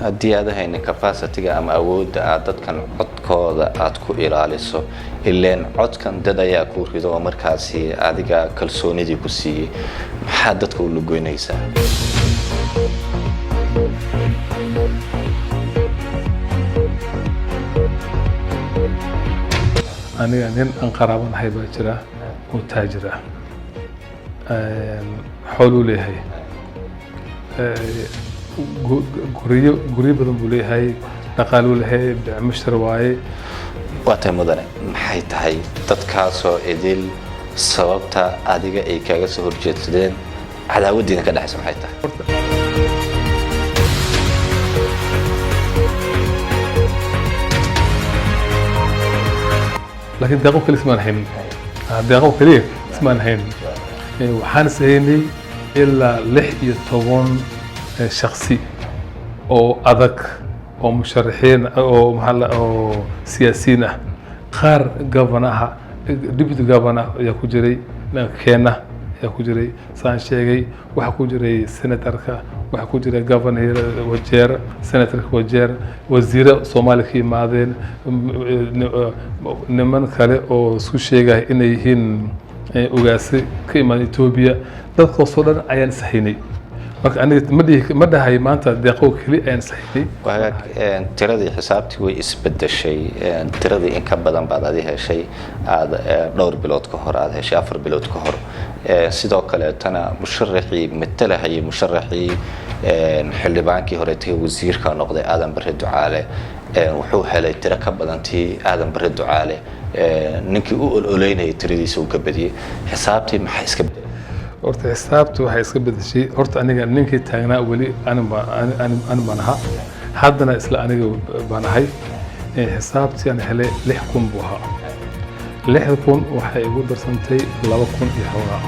haddii aad haynin capacity-ga ama awoodda aad dadkan codkooda aad ku ilaaliso ileen codkan dad ayaa ku rido oo markaasi adiga kalsoonidii ku siiyay maxaa dadka u lugoynaysaa aniga nin aan qaraabanahay baa jira oo taajir ah xoolo u leeyahay guryo badan buu leeyahay dhaqaale u leeyahay bicmushtar waaye waatay mudane maxay tahay dadkaasoo idil sababta adiga ay kaaga soo horjeedsadeen cadaawaddiina ka dhaxaysa maxay tahay لكن دقيقة كل اسمها الحين دقيقة كلية اسمها الحين وحان سهيني إلا لحية طبون شخصي أو أذك أو مشرحين أو محل أو سياسيين قار قابناها دبت قابنا يكو جري كينا يكو جري سان شيغي وحكو جري سنتركا وحكو جري قابنا وجير سنترك وجير وزير صومالي مادين niman kale oo isku sheegay inay yihiin ugaasi ka imaan Ethiopia dadkaasoo dhan ayaan saxinay marka aniga ma dhahay maanta deeqo kali ayaan saxinay tiradii xisaabtii way isbedeshay tiradii in ka badan baad adiga heshay aad dhowr bilood ka hor aad heshay 4 bilood ka hor sidoo kale tana musharaxii matalahay musharaxii xildhibaankii hore tii wasiirka noqday Aadan Barre Ducaale wuxuu helay tiro ka badantii Aadan Barre Ducaale ninkii u ololeynay tiradiisa uu ka badiyay xisaabtii maxay iska bedelay horta xisaabtu waxay iska bedeshay horta aniga ninkii taagnaa wali aan banaha haddana isla aniga banahay xisaabtii aan helay 6,000 buu ahaa 6,000 waxay igu darsantay 2,000 iyo xogaa